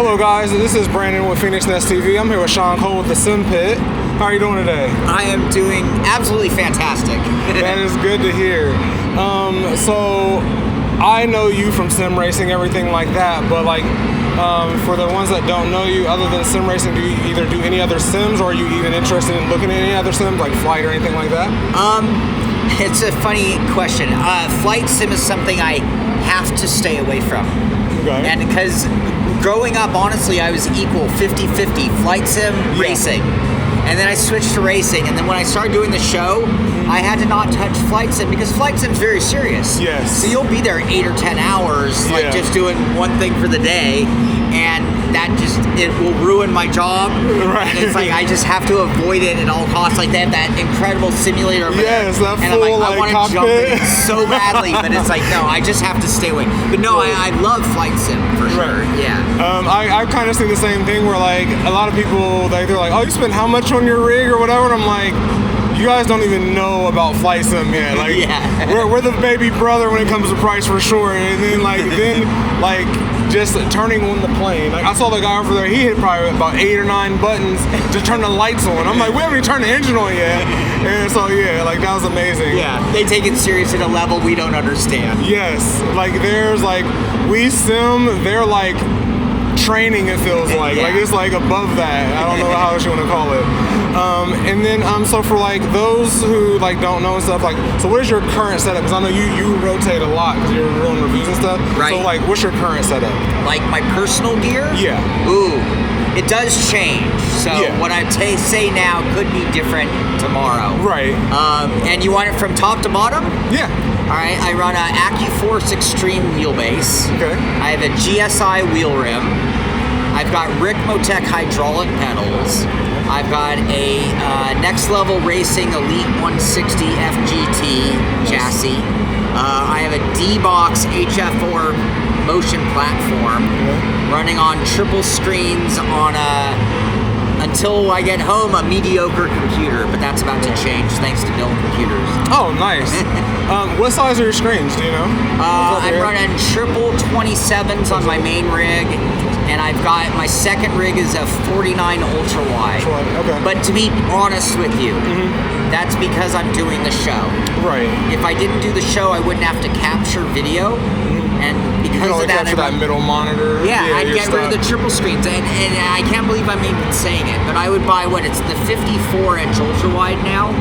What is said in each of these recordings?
Hello guys, this is Brandon with PhoenixNestTV. I'm here with Sean Cole with the Sim Pit. How are you doing today? I am doing absolutely fantastic. That is good to hear. So I know you from sim racing, everything like that, but for the ones that don't know you, other than sim racing, do you either do any other sims, or are you even interested in looking at any other sims, like flight or anything like that? It's a funny question. Flight sim is something I have to stay away from. Okay. And because growing up, honestly, I was equal 50-50 flight sim, racing. And then I switched to racing, and then when I started doing the show, I had to not touch flight sim because flight sim's very serious. Yes. So you'll be there 8 or 10 hours, just doing one thing for the day, and that it will ruin my job. Right. And it's like I just have to avoid it at all costs. Like they have that incredible simulator over there, that and full, I want to jump in so badly, but it's like no, I just have to stay away. But no, I love flight sim for sure. Yeah. I kind of see the same thing where like a lot of people they're like, oh, you spend how much on your rig or whatever, and I'm like, you guys don't even know about flight sim yet. Like we're the baby brother when it comes to price for sure. And then just turning on the plane. Like I saw the guy over there, he hit probably about 8 or 9 buttons to turn the lights on. I'm like, we haven't even turned the engine on yet. And so that was amazing. Yeah, they take it serious at a level we don't understand. Yes, like there's like we sim, they're like training, it feels like. Like it's like above that. I don't know how else you want to call it. And then so for like those who like don't know and stuff, like so what is your current setup? Because I know you rotate a lot because you're doing reviews and stuff. Right. So like what's your current setup? Like my personal gear? Yeah. Ooh, it does change. So what I say now could be different tomorrow. Right. And you want it from top to bottom? Yeah. All right, I run a AccuForce Extreme wheelbase. Okay. I have a GSI wheel rim. I've got Ricmotech hydraulic pedals. I've got a Next Level Racing Elite 160 FGT chassis. I have a D-Box HF4 motion platform running on triple screens on until I get home, a mediocre computer, but that's about to change thanks to Dell Computers. Oh, nice. What size are your screens, do you know? I'm running triple 27s on my main rig, and I've got my second rig is a 49 ultra wide. Okay. But to be honest with you, that's because I'm doing the show. Right. If I didn't do the show, I wouldn't have to capture video. And because of that, that middle monitor. I'd get rid of the triple screens, and I can't believe I'm even saying it, but I would buy it's the 54-inch ultra wide now.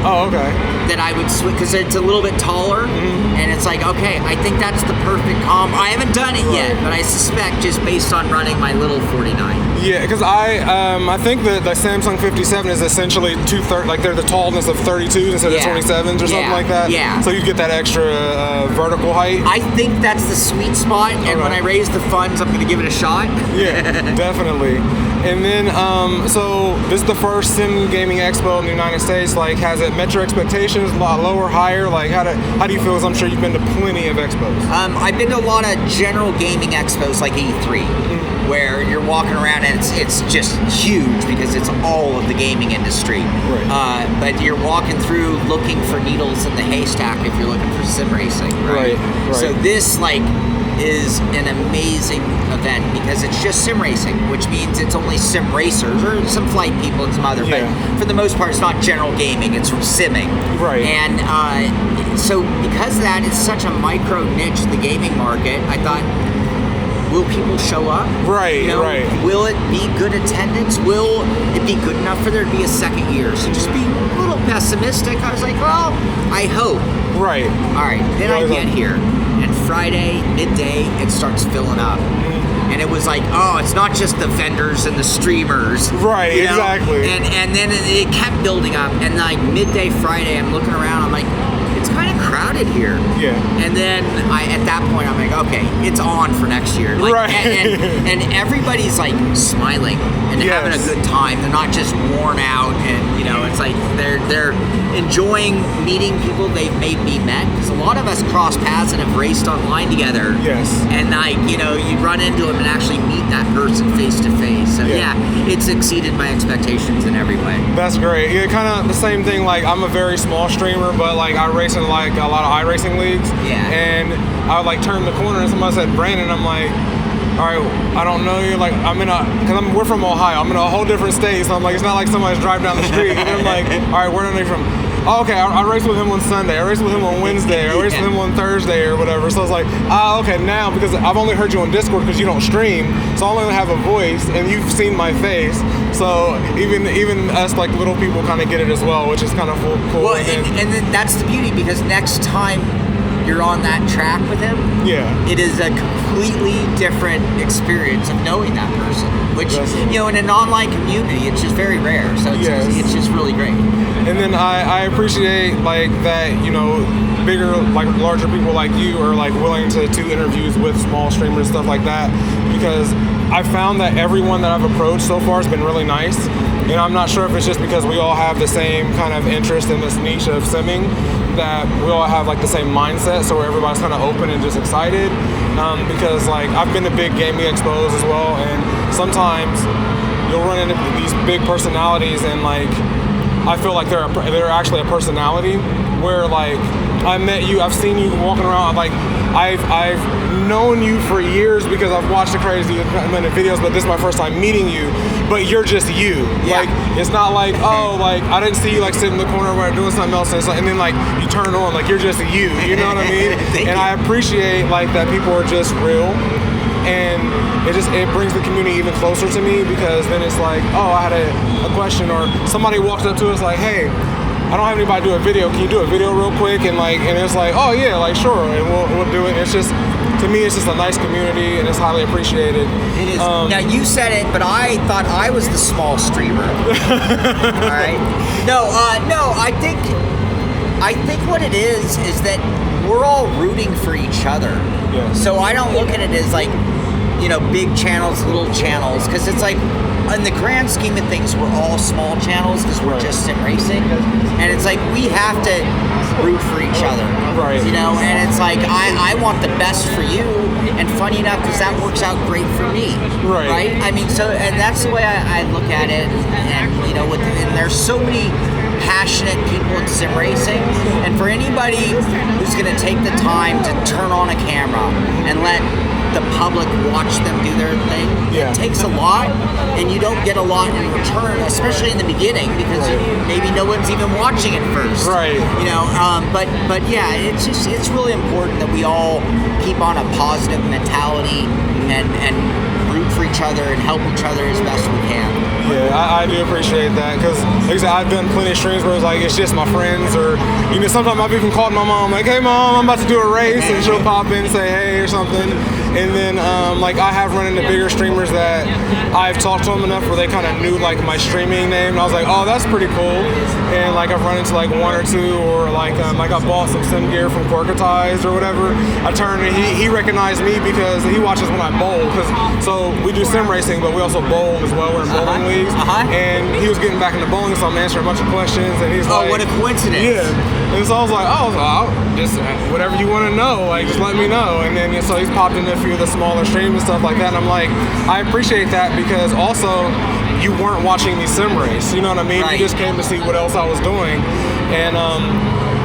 Oh, okay. That I would switch because it's a little bit taller, and it's like, okay, I think that's the perfect combo. I haven't done it yet, but I suspect just based on running my little 49. Yeah, because I think that the Samsung 57 is essentially like they're the tallness of 32s instead of 27s or something like that. Yeah. So you get that extra vertical height. I think that's the sweet spot, and when I raise the funds, I'm going to give it a shot. Yeah, definitely. And then, so this is the first Sim Gaming Expo in the United States. Like, has it met your expectations? Lower, higher? Like, how do you feel? Because I'm sure you've been to plenty of expos. I've been to a lot of general gaming expos like E3, where you're walking around and it's just huge because it's all of the gaming industry. Right. But you're walking through looking for needles in the haystack if you're looking for sim racing. Right. So this is an amazing event because it's just sim racing, which means it's only sim racers or some flight people and some other, but for the most part it's not general gaming, it's simming. Right. And so because of that, it's such a micro niche in the gaming market, I thought, will people show up? Right, right. Will it be good attendance? Will it be good enough for there to be a second year? So just be a little pessimistic. I was like, well, I hope. Right. All right, then I get here. And Friday, midday, it starts filling up. And it was like, oh, it's not just the vendors and the streamers. Right, exactly. And then it kept building up. And like midday Friday, I'm looking around, I'm like, it's kind of crowded here. Yeah. And then at that point, I'm like, okay, it's on for next year. Like, right. And everybody's like smiling and having a good time. They're not just worn out, and it's like they're enjoying meeting people they've maybe met. Because a lot of us cross paths and have raced online together. Yes. And you run into them and actually meet that person face to face. So it's exceeded my expectations in every way. That's great. Yeah, kind of the same thing. Like I'm a very small streamer, but like I race in like a lot of iRacing leagues. Yeah. And I would like turn the corner and somebody said Brandon. I'm like, all right, I don't know you. Like, we're from Ohio. I'm in a whole different state, so I'm like, it's not like somebody's driving down the street. And I'm like, all right, where are they from? Oh, okay, I race with him on Sunday. I race with him on Wednesday. I race with him on Thursday or whatever. So I was like, okay, now, because I've only heard you on Discord because you don't stream, so I only have a voice, and you've seen my face. So even us, like, little people kind of get it as well, which is kind of cool. Well, and then that's the beauty, because next time you're on that track with him, it is a completely different experience of knowing that person, which, you know, in an online community, it's just very rare. So it's just really great. And then I appreciate, like, that, you know, bigger, like, larger people like you are, like, willing to do interviews with small streamers, stuff like that, because I found that everyone that I've approached so far has been really nice. And I'm not sure if it's just because we all have the same kind of interest in this niche of simming, that we all have, like, the same mindset, so everybody's kind of open and just excited. Because, like, I've been to big gaming expos as well, and sometimes you'll run into these big personalities, and, like, I feel like they're actually a personality, where, like, I met you, I've seen you walking around, like, I've known you for years because I've watched the crazy amount of videos, but this is my first time meeting you, but you're just you. Yeah. Like, it's not like, oh, like, I didn't see you, like, sitting in the corner where doing something else, and then, like, you turn on, like, you're just you know what I mean? And I appreciate, like, that people are just real. And it brings the community even closer to me, because then it's like, oh, I had a question, or somebody walks up to us like, hey, I don't have anybody do a video. Can you do a video real quick? And it's like, oh yeah, like, sure, and we'll do it. It's just, to me, it's just a nice community, and it's highly appreciated. It is. Now, you said it, but I thought I was the small streamer. All right. No. I think what it is that we're all rooting for each other. Yeah. So I don't look at it as, like, you know, big channels, little channels, because it's like, in the grand scheme of things, we're all small channels because we're just sim racing, and it's like we have to root for each other, right? You know, and it's like I want the best for you, and funny enough, because that works out great for me, right? I mean, so, and that's the way I look at it, and you know, and there's so many passionate people in sim racing, and for anybody who's going to take the time to turn on a camera and let the public watch them do their thing, it takes a lot, and you don't get a lot in return, especially in the beginning, because maybe no one's even watching it first, you know. But yeah, it's really important that we all keep on a positive mentality and root for each other and help each other as best we can. Yeah, I do appreciate that, because, like I said, I've done plenty of streams where it's like, it's just my friends, or, you know, sometimes I've even called my mom, like, hey mom, I'm about to do a race, and she'll pop in and say hey or something. And then, like, I have run into bigger streamers that I've talked to them enough where they kind of knew, like, my streaming name, and I was like, oh, that's pretty cool. And, like, I've run into, like, one or two, or, like I bought some sim gear from Corketize or whatever. I turned, and he recognized me because he watches when I bowl, so we do sim racing, but we also bowl as well. We're in bowling leagues. And he was getting back into bowling, so I'm answering a bunch of questions, and he's like, oh, what a coincidence. Yeah. And so I was like, oh, just whatever you want to know, like, just let me know. And then, so he's popped into a few of the smaller streams and stuff like that, and I'm like, I appreciate that, because also, you weren't watching me sim race, you know what I mean? You just came to see what else I was doing. And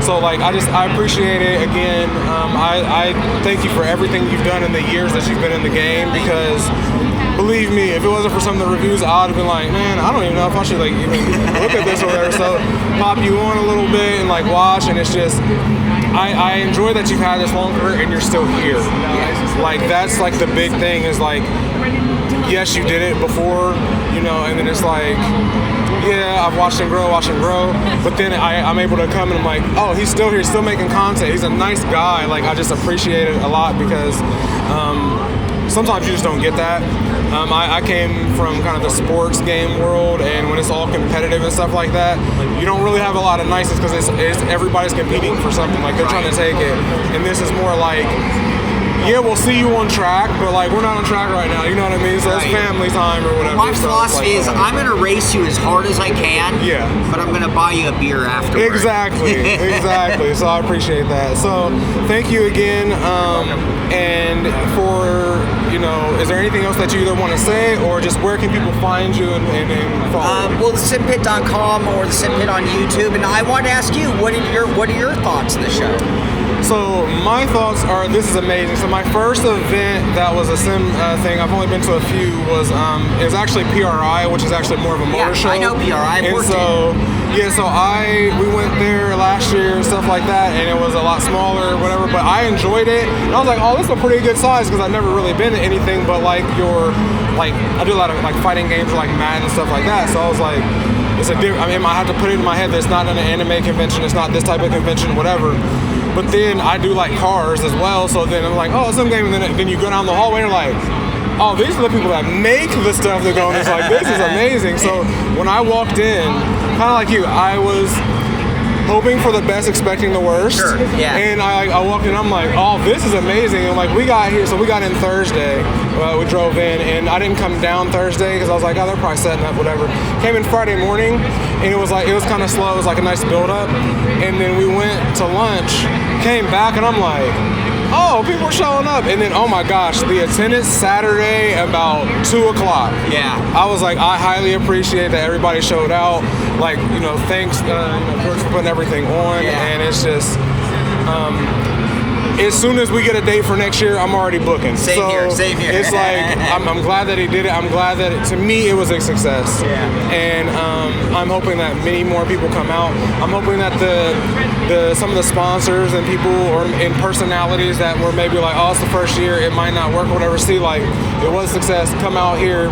so, like, I appreciate it. Again, I thank you for everything you've done in the years that you've been in the game, because believe me, if it wasn't for some of the reviews, I would have been like, man, I don't even know if I should, like, even look at this or whatever. So pop you on a little bit and, like, watch, and it's just, I enjoy that you've had this long career and you're still here. Like, that's, like, the big thing is, like, yes, you did it before, you know, and then it's like, yeah, I've watched him grow, but then I'm able to come and I'm like, oh, he's still here, still making content. He's a nice guy. Like, I just appreciate it a lot, because sometimes you just don't get that. I came from kind of the sports game world, and when it's all competitive and stuff like that, you don't really have a lot of niceness, because it's everybody's competing for something. Like, they're trying to take it, and this is more like, yeah, we'll see you on track, but, like, we're not on track right now, you know what I mean? So it's family time or whatever. My philosophy is, I'm going to race you as hard as I can, but I'm going to buy you a beer afterwards. Exactly. So I appreciate that. So thank you again, and for, you know, is there anything else that you either want to say, or just where can people find you and follow you? Well, thesimpit.com or the Simpit on YouTube, and I want to ask you, what are your thoughts on the show? So my thoughts are, this is amazing. So my first event that was a sim thing, I've only been to a few, was is actually PRI, which is actually more of a motor show. I know PRI. And so we went there last year and stuff like that, and it was a lot smaller, whatever. But I enjoyed it, and I was like, oh, this is a pretty good size, because I've never really been to anything but like I do a lot of like fighting games like Madden and stuff like that. So I was like, it's a different. I mean, I have to put it in my head that it's not an anime convention, it's not this type of convention, whatever. But then I do like cars as well, so then I'm like, oh, Sim Gaming. And then you go down the hallway and you're like, oh, these are the people that make the stuff that go in. It's like, this is amazing. So when I walked in, kind of like you, I was hoping for the best, expecting the worst. Sure, yeah. And I walked in, I'm like, oh, this is amazing. And like, we got here, so we got in Thursday. We drove in, and I didn't come down Thursday because I was like, oh, they're probably setting up, whatever. Came in Friday morning, and it was kind of slow. It was like a nice build up. And then we went to lunch, came back, and I'm like, oh, people are showing up. And then, oh my gosh, the attendance Saturday about 2 o'clock. Yeah. I was like, I highly appreciate that everybody showed out. Like, thanks, George, for putting everything on. Yeah. And it's just, as soon as we get a date for next year, I'm already booking. Same here. It's like, I'm glad that he did it. I'm glad that, to me, it was a success. Yeah. And I'm hoping that many more people come out. I'm hoping that some of the sponsors and people and personalities that were maybe like, oh, it's the first year, it might not work, whatever, see like, it was a success, come out here.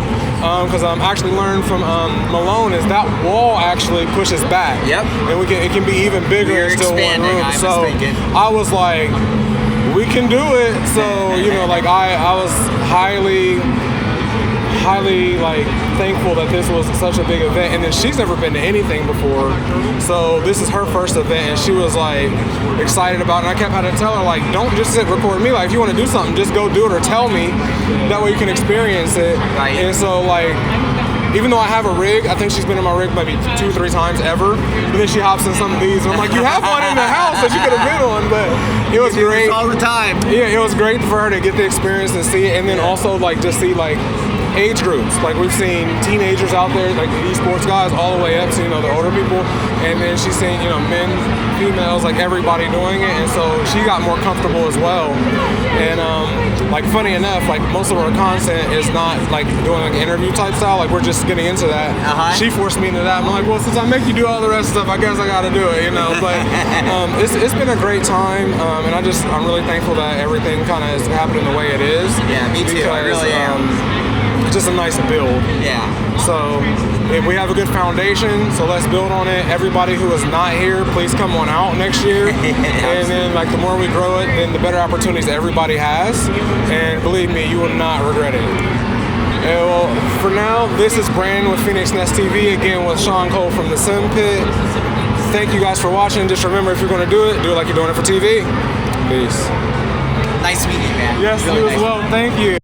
Because I'm actually learned from Malone is that wall actually pushes back. Yep. And it can be even bigger. We're and still expanding, one room. I was So thinking. I was like, we can do it. So like I was highly like thankful that this was such a big event. And then she's never been to anything before, so this is her first event, and she was like excited about it. And I kept having to tell her, like, don't just sit record me. Like, if you want to do something, just go do it or tell me. That way you can experience it. Right. And so like, even though I have a rig, I think she's been in my rig maybe 2 or 3 times ever. But then she hops in some of these, and I'm like, you have one in the house that you could have been on. But it was great all the time. Yeah, it was great for her to get the experience and see it, and then also like just see like age groups. Like, we've seen teenagers out there, like esports guys, all the way up to the older people, and then she's seen men, females, like everybody doing it, and so she got more comfortable as well. And like, funny enough, like most of our content is not like doing like interview type style. Like, we're just getting into that. She forced me into that. I'm like, well, since I make you do all the rest of stuff, I guess I got to do it, But it's been a great time, and I'm really thankful that everything kind of is happening the way it is. Yeah, me too. I really am. Just a nice build. Yeah. So if we have a good foundation, so let's build on it. Everybody who is not here, please come on out next year. And then like the more we grow it, then the better opportunities everybody has. And believe me, you will not regret it. And well, for now, this is Brandon with PhoenixNestTV, again with Sean Cole from the Sim Pit. Thank you guys for watching. Just remember, if you're going to do it like you're doing it for TV. Peace. Nice meeting you, man. Yes, really you as well. Thank you.